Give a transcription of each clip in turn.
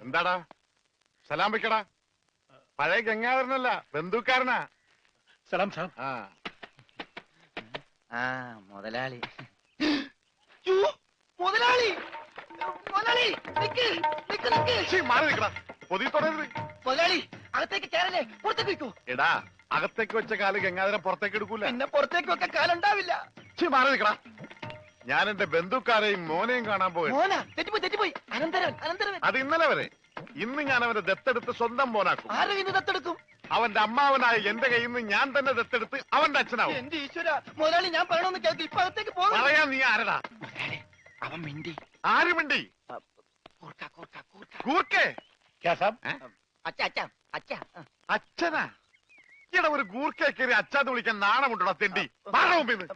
എന്താടാ സലാം വെക്കടാ. പഴയ ഗംഗാധരനല്ല, ബന്ധുക്കാരനാ. സലാം സാബ്. മുതലാളി. മുതലാളി മുതലാളി മാറി നിൽക്കടാ, പൊതി തുടരുത്. മുതലാളി അകത്തേക്ക് കയറല്ലേ, പുറത്തേക്ക് വെക്കൂ. എടാ, അകത്തേക്ക് വെച്ച കാല് ഗംഗാധരൻ പുറത്തേക്ക് എടുക്കൂല. പിന്നെ പുറത്തേക്ക് വെക്കാൻ കാലുണ്ടാവില്ല. മാറി നിൽക്കടാ. ഞാൻ എന്റെ ബന്ധുക്കാരെയും മോനെയും കാണാൻ പോയി. മോനാ? തെറ്റിപ്പോയി. അനന്തരവൻ. അത് ഇന്നലെ വരെ. ഇന്ന് ഞാൻ അവനെ ദത്തെടുത്ത് സ്വന്തം മോനാക്കും. ആരും ഇന്ന് ദത്തെടുക്കും? അവന്റെ അമ്മാവനായ എന്റെ കയ്യിൽ നിന്ന് ഞാൻ തന്നെ ദത്തെടുത്ത് അവന്റെ അച്ഛനാവും. എന്റെ ഈശ്വര, മുതലാളി ഞാൻ പറയണമെന്ന് കേൾക്ക്. ഇപ്പൊ അകത്തേക്ക് പോകും. പറയാൻ നീ ആരടാ? അവൻ മിണ്ടി. ആര് മിണ്ടി? കൂർക്കേ? അച്ഛനാ? ഇവിടെ ഒരു ഗൂർക്കയെ കയറി അച്ഛാന്ന് വിളിക്കാൻ നാണമുണ്ടോ തെണ്ടി? മുമ്പിന്ന്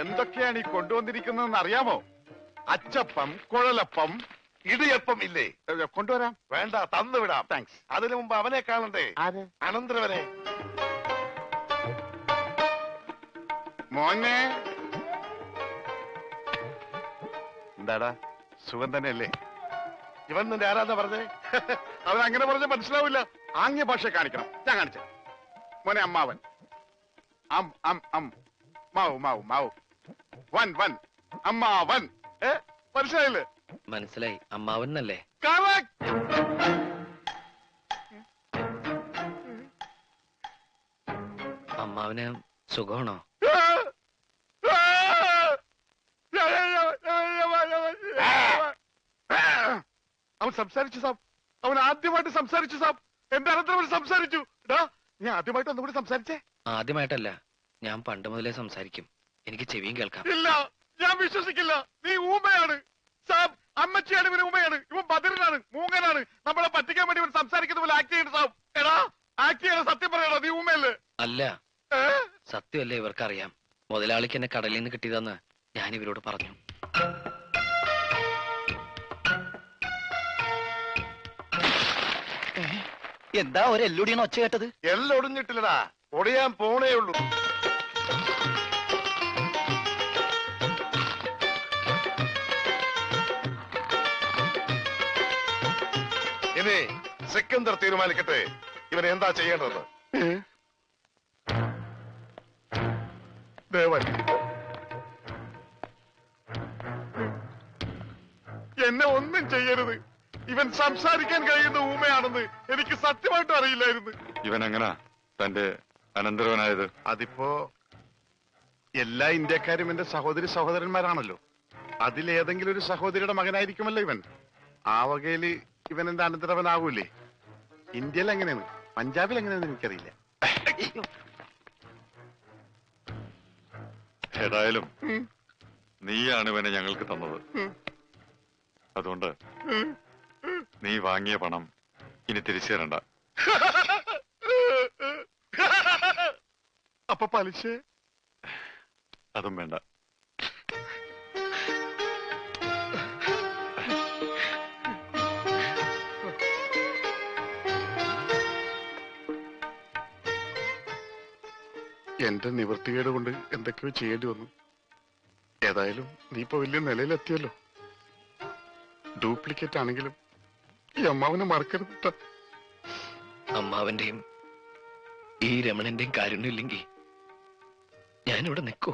എന്തൊക്കെയാണ് ഈ കൊണ്ടുവന്നിരിക്കുന്നതെന്ന് അറിയാമോ? അച്ചപ്പം, കുഴലപ്പം, ഇടിയപ്പം ഇല്ലേ? കൊണ്ടുവരാം. വേണ്ട, തന്നുവിടാം. താങ്ക്സ്. അതിനു മുമ്പ് അവനെ കാണണ്ടേ? അനന്തരവനെ. മോനെ, എന്താടാ, സുഖം തന്നെയല്ലേ? ഇവൻ നിന്റെ ആരാധന പറഞ്ഞേ? അവൻ അങ്ങനെ പറഞ്ഞ മനസ്സിലാവില്ല. ആംഗ്യ ഭാഷ കാണിക്കണം. ഞാൻ കാണിച്ച മോനെ. അമ്മാവൻ. മാവു വൻ അമ്മാവൻ. മനസ്സിലായില്ലേ? മനസ്സിലായി. അമ്മാവനല്ലേ? അമ്മാവന് സുഖമാണോ? അവൻ സംസാരിച്ചു സാബ്. അവൻ ആദ്യമായിട്ട് സംസാരിച്ചു സാബ്. എന്റെ അനന്തരവൻ സംസാരിച്ചു. ഞാൻ ആദ്യമായിട്ട് ഒന്നുകൂടി സംസാരിച്ചേ. ആദ്യമായിട്ടല്ല, ഞാൻ പണ്ട് മുതലേ സംസാരിക്കും. എനിക്ക് ചെവിയും കേൾക്കാം. ഇല്ല, ഞാൻ വിശ്വസിക്കില്ല. നീ ഊമയാണ് സാബ്. അമ്മച്ചിയാണ് ഇവന് ഊമയാണ്. ഇവൻ ബദിരനാണ്, മൂങ്ങനാണ്. നമ്മളെ പറ്റിക്കാൻ വേണ്ടി ഇവൻ സംസാരിക്കുന്ന പോലെ ആക്ട് ചെയ്യണം സാബ്. എടാ, ആക്ട് ചെയ്യണം. സത്യം പറയണോ? നീ ഊമയല്ലേ? അല്ല, സത്യമല്ലേ? ഇവർക്കറിയാം. മുതലാളിക്ക് എന്നെ കടലിൽ നിന്ന് കിട്ടിയതെന്ന് ഞാൻ ഇവരോട് പറഞ്ഞു. എന്താ ഒരു എല്ലൊടിയാണ് ഒച്ച കേട്ടത്? എല്ലൊടിഞ്ഞിട്ടില്ലടാ, ഒടിയാൻ പോണേ ഉള്ളൂ. ഇനി സിക്കന്ദർ തീരുമാനിക്കട്ടെ ഇവൻ എന്താ ചെയ്യേണ്ടത്. ദേവൻ, എന്നെ ഒന്നും ചെയ്യരുത്. ഇവൻ സംസാരിക്കാൻ കഴിയുന്ന ഊമയാണെന്ന് എനിക്ക് സത്യമായിട്ടും അറിയില്ലായിരുന്നു. ഇവൻ എങ്ങനാ തന്റെ അനന്തരവനായത്? അതിപ്പോ എല്ലാ ഇന്ത്യക്കാരും എന്റെ സഹോദരന്മാരാണല്ലോ. അതിലേതെങ്കിലും ഒരു സഹോദരിയുടെ മകനായിരിക്കുമല്ലോ ഇവൻ. ആ വകയില് ഇവൻ എന്റെ അനന്തരവനാകൂലേ? ഇന്ത്യയിൽ എങ്ങനെയാണ്, പഞ്ചാബിൽ എങ്ങനെയാന്ന് എനിക്കറിയില്ല. ഏതായാലും നീയാണ് ഇവനെ ഞങ്ങൾക്ക് തന്നത്. അതുകൊണ്ട് നീ വാങ്ങിയ പണം ഇനി തിരിച്ചു തരണ്ട. അപ്പൊ പലിശ? അതും വേണ്ട. എന്റെ നിവൃത്തികേട് കൊണ്ട് എന്തൊക്കെയോ ചെയ്യേണ്ടി വന്നു. ഏതായാലും നീ ഇപ്പൊ വലിയ നിലയിലെത്തിയല്ലോ. ഡ്യൂപ്ലിക്കേറ്റ് ആണെങ്കിലും ഈ അമ്മാവനെ മറക്കരുത്. അമ്മാവന്റെയും ഈ രമണന്റെയും കാരുണ്യമില്ലെങ്കിൽ ഞാനിവിടെ നിൽക്കൂ?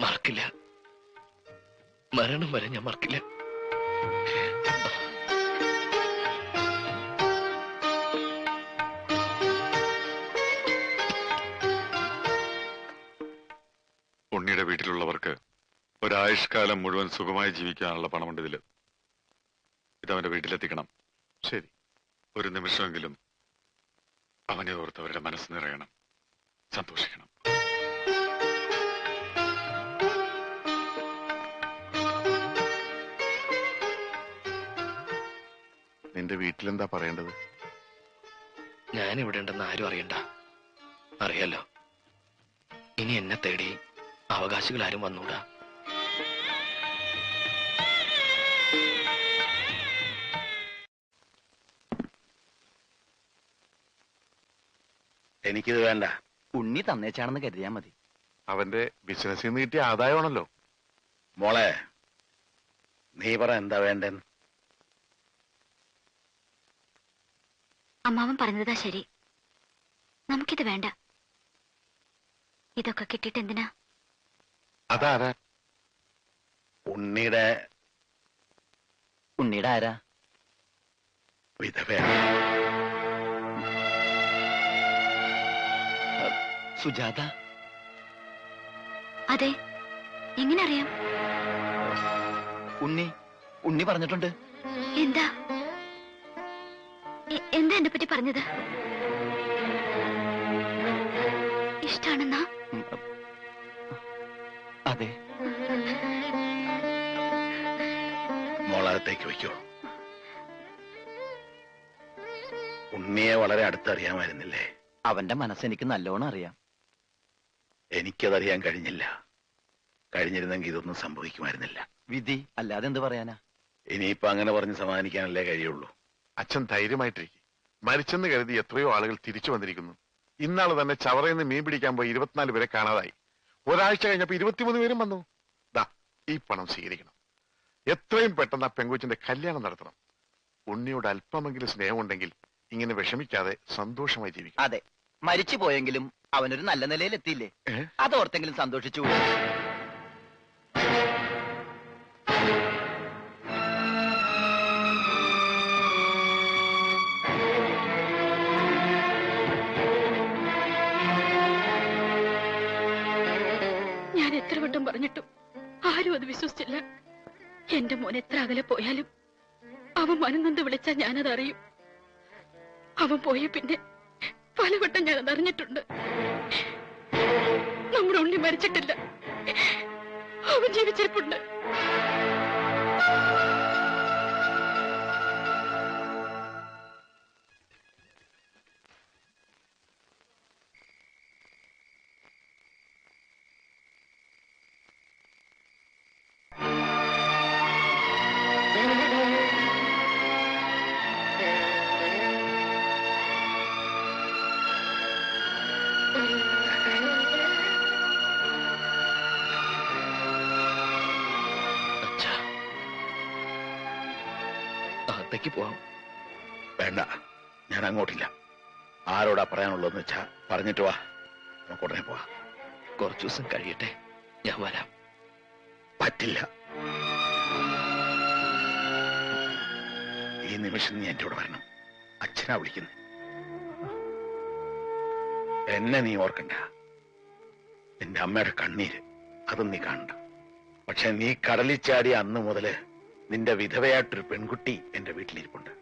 മറക്കില്ല. മരണം വരെ ഞാൻ മറക്കില്ല. ഉണ്ണിയുടെ വീട്ടിലുള്ളവർക്ക് ഒരായുഷ്കാലം മുഴുവൻ സുഖമായി ജീവിക്കാനുള്ള പണമുണ്ട് ഇതില്. ഇതവന്റെ വീട്ടിലെത്തിക്കണം. ശരി. ഒരു നിമിഷമെങ്കിലും അവനെ ഓർത്ത് അവരുടെ മനസ്സ് നിറയണം, സന്തോഷിക്കണം. നിന്റെ വീട്ടിലെന്താ പറയേണ്ടത്? ഞാനിവിടെ ഉണ്ടെന്ന് ആരും അറിയണ്ട. അറിയാലോ, ഇനി എന്നെ തേടി അവകാശികൾ ആരും വന്നൂടാ. എനിക്കിത് വേണ്ട. ഉണ്ണി തന്നേച്ചാണെന്ന് കരുതിയാ മതി. അവന്റെ ബിസിനസ്സിൽ നിന്ന് കിട്ടിയ ആദായമാണല്ലോ. മോളെ, നീ പറ എന്താ വേണ്ടെന്ന്. അമ്മാവൻ പറഞ്ഞതാ ശരി. നമുക്കിത് വേണ്ട. ഇതൊക്കെ കിട്ടിയിട്ട് എന്തിനാ? അതാരാ? ഉണ്ണിയുടെ ഉണ്ണിയുടെ ആരാ? വിധവയാണ്. സുജാത. അതെ, എങ്ങനെ അറിയാം? ഉണ്ണി പറഞ്ഞിട്ടുണ്ട്. എന്താ എന്താ എന്നെ പറ്റി പറഞ്ഞത്? ഇഷ്ടാണെന്നാ? അതെ. മോളകത്തേക്ക് വയ്ക്കോ. ഉണ്ണിയെ വളരെ അടുത്തറിയാമായിരുന്നില്ലേ? അവന്റെ മനസ്സെനിക്ക് നല്ലോണം അറിയാം. എനിക്കതറിയാൻ കഴിഞ്ഞില്ല. കഴിഞ്ഞിരുന്നെങ്കിൽ ഇതൊന്നും സംഭവിക്കുമായിരുന്നില്ല. വിധി അല്ലാതെ എന്ത് പറയാനാ? ഇനിയിപ്പോ അങ്ങനെ പറഞ്ഞ് സമാധാനിക്കാനല്ലേ കഴിയുള്ളൂ. അച്ഛൻ ധൈര്യമായിട്ടിരിക്കും. മരിച്ചെന്ന് കരുതി എത്രയോ ആളുകൾ തിരിച്ചു വന്നിരിക്കുന്നു. ഇന്നാള് തന്നെ ചവറയിൽ നിന്ന് മീൻ പിടിക്കാൻ പോയി 24 പേരെ കാണാതായി. ഒരാഴ്ച കഴിഞ്ഞപ്പോ 23 പേരും വന്നു. ദാ ഈ പണം സ്വീകരിക്കണം. എത്രയും പെട്ടെന്ന് ആ പെങ്കൊച്ചിന്റെ കല്യാണം നടത്തണം. ഉണ്ണിയോട് അല്പമെങ്കിലും സ്നേഹമുണ്ടെങ്കിൽ ഇങ്ങനെ വിഷമിക്കാതെ സന്തോഷമായി ജീവിക്കും. അതെ, മരിച്ചു പോയെങ്കിലും അവനൊരു നല്ല നിലയിൽ എത്തിയില്ലേ? അതോർത്തെങ്കിലും സന്തോഷിച്ചു. ഞാൻ എത്ര വട്ടം പറഞ്ഞിട്ടും ആരും അത് വിശ്വസിച്ചില്ല. എന്റെ മോൻ എത്ര അകലെ പോയാലും അവൻ മനംനൊന്ത് വിളിച്ചാൽ ഞാനത് അറിയും. അവൻ പോയ പിന്നെ പലവട്ടം ഞാനത് അറിഞ്ഞിട്ടുണ്ട്. നമ്മുടെ ഉണ്ണി മരിച്ചിട്ടില്ല, അവൻ ജീവിച്ചിരിപ്പുണ്ട്. അച്ഛാ, അകത്തേക്ക് പോവാം. വേണ്ട, ഞാൻ അങ്ങോട്ടില്ല. ആരോടാ പറയാനുള്ളതെന്ന് വെച്ചാ പറഞ്ഞിട്ട് വാ, നമുക്ക് ഉടനെ പോവാ. കുറച്ചു ദിവസം കഴിയട്ടെ, ഞാൻ വരാം. പറ്റില്ല. ഈ നിമിഷം നീ എന്റെ കൂടെ വരണം. അച്ഛനാ വിളിക്കുന്നു. എന്നെ നീ ഓർക്കണ്ട. നിന്റെ അമ്മയുടെ കണ്ണീര് അതും നീ കാണണ്ട. പക്ഷെ നീ കടലിൽ ചാടിയ അന്ന് മുതല് നിന്റെ വിധവയായിട്ടൊരു പെൺകുട്ടി എന്റെ വീട്ടിലിരിപ്പുണ്ട്,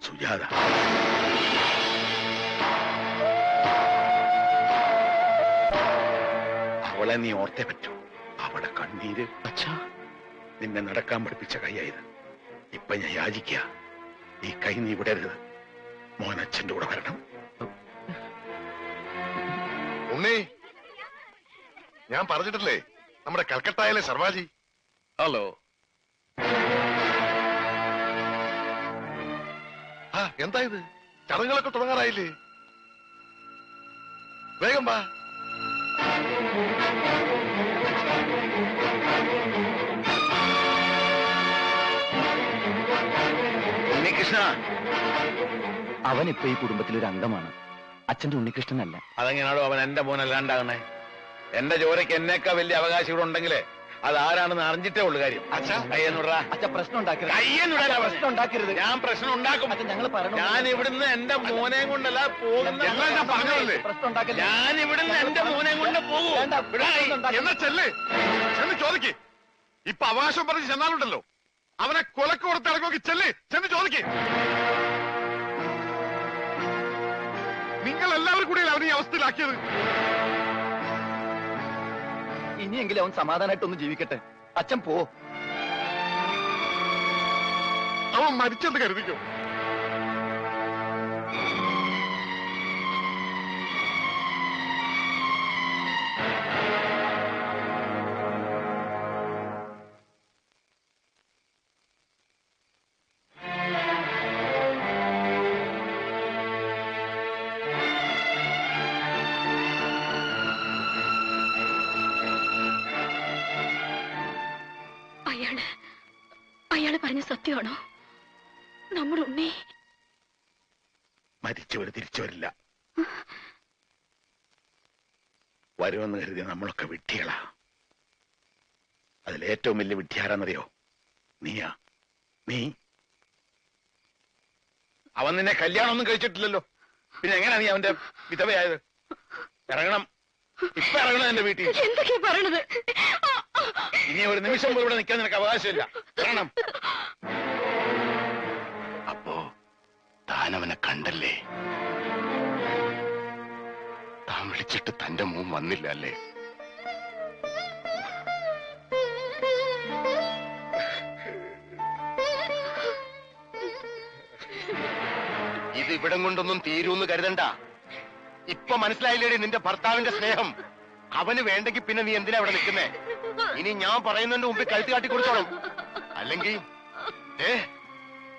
സുജാത. അവളെ നീ ഓർത്തേ പറ്റൂ. അവളുടെ കണ്ണീര് അച്ഛാ, നിന്നെ നടക്കാൻ പഠിപ്പിച്ച കൈയായത്. ഇപ്പൊ ഞാൻ യാചിക്കുക, ഈ കൈ നീ വിടരുത്. മോൻ അച്ഛന്റെ കൂടെ വരണം. ഉണ്ണി, ഞാൻ പറഞ്ഞിട്ടില്ലേ നമ്മുടെ കൽക്കട്ടയിലെ സർവാജി. ഹലോ. ആ എന്താ ഇത്? ചടങ്ങുകളൊക്കെ തുടങ്ങാറായില്ലേ? വേഗം വാ. ഉണ്ണികൃഷ്ണ. അവൻ ഇപ്പൊ ഈ കുടുംബത്തിലൊരു അംഗമാണ്. അച്ഛന്റെ ഉണ്ണികൃഷ്ണനല്ല. അതെങ്ങനെയാണോ അവൻ എന്റെ മോനല്ലാണ്ടാകണേ? എന്റെ ജോലിക്ക് എന്നേക്കാ വലിയ അവകാശികളുണ്ടെങ്കിലേ അതാരാണെന്ന് അറിഞ്ഞിട്ടേ ഉള്ളു കാര്യം. കയ്യെന്നുടാ. അച്ഛൻ പ്രശ്നം ഉണ്ടാക്കരുത്. കയ്യെന്നുടാ. പ്രശ്നം ഉണ്ടാക്കരുത്. ഞാൻ പ്രശ്നം ഉണ്ടാക്കും. ഞങ്ങൾ ഞാൻ ഇവിടുന്ന് എന്റെ മോനെ കൊണ്ടല്ല പോകുന്ന. എല്ലാം ഞാൻ പറഞ്ഞതല്ലേ? പ്രശ്നം ഉണ്ടാക്കരുത്. ഞാൻ ഇവിടുന്ന് എന്റെ മോനെ കൊണ്ട് പോകും. എന്നാ ചെല്ല്, ചെന്ന് ചോദിക്ക്. ഇപ്പൊ അവകാശം പറഞ്ഞ് ചെന്നാലുണ്ടല്ലോ, അവനെ കൊലക്ക് കൊടുത്ത് ഇറങ്ങി. ചെല്ല്, ചെന്ന് ചോദിക്ക്. നിങ്ങൾ എല്ലാവരും കൂടി അവനെ ഈ അവസ്ഥയിലാക്കിയത്. ഇനിയെങ്കിലും അവൻ സമാധാനമായിട്ടൊന്ന് ജീവിക്കട്ടെ. അച്ഛൻ പോ. അവൻ മരിച്ചെന്ന് കരുതിക്കോ. അയാള് പറഞ്ഞ സത്യമാണോ? നമ്മൾ ഉണ്ണി മരിച്ചവര് തിരിച്ചു വരില്ല. വരുമെന്ന് കരുതി നമ്മളൊക്കെ വിഡ്ഢികളാ. അതിലേറ്റവും വലിയ വിഡ്ഢിയാരാന്നറിയോ? നീയാ. നീ അവൻ നിന്നെ കല്യാണം ഒന്നും കഴിച്ചിട്ടില്ലല്ലോ, പിന്നെ എങ്ങനെയാ നീ അവന്റെ വിധവയായത്? ഇറങ്ങണം, ഇപ്പൊ ഇറങ്ങണം എന്റെ വീട്ടിൽ. എന്തൊക്കെയാ പറയണത്? ഇനി ഒരു നിമിഷം പോലും ഇവിടെ നിൽക്കാൻ നിനക്ക് അവകാശമില്ല. ഇറങ്ങണം. അപ്പോ താനവനെ കണ്ടല്ലേ? താൻ വിളിച്ചിട്ട് തന്റെ മോൻ വന്നില്ല അല്ലേ? ഇത് ഇവിടം കൊണ്ടൊന്നും തീരൂന്ന് കരുതണ്ട. ഇപ്പൊ മനസ്സിലായില്ലേടി നിന്റെ ഭർത്താവിന്റെ സ്നേഹം? അവന് വേണ്ടെങ്കിൽ പിന്നെ നീ എന്തിനാ ഇവിടെ നിൽക്കുന്നേ? ഇനി ഞാൻ പറയുന്നതിന്റെ മുമ്പിൽ കഴുത്ത് കാട്ടി കൊടുത്തോളും. അല്ലെങ്കിൽ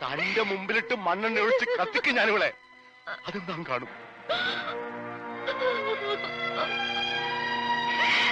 തന്റെ മുമ്പിലിട്ട് മണ്ണെണ്ണ ഒഴിച്ച് കത്തിക്കും ഞാനിവിടെ. അതും താൻ കാണും.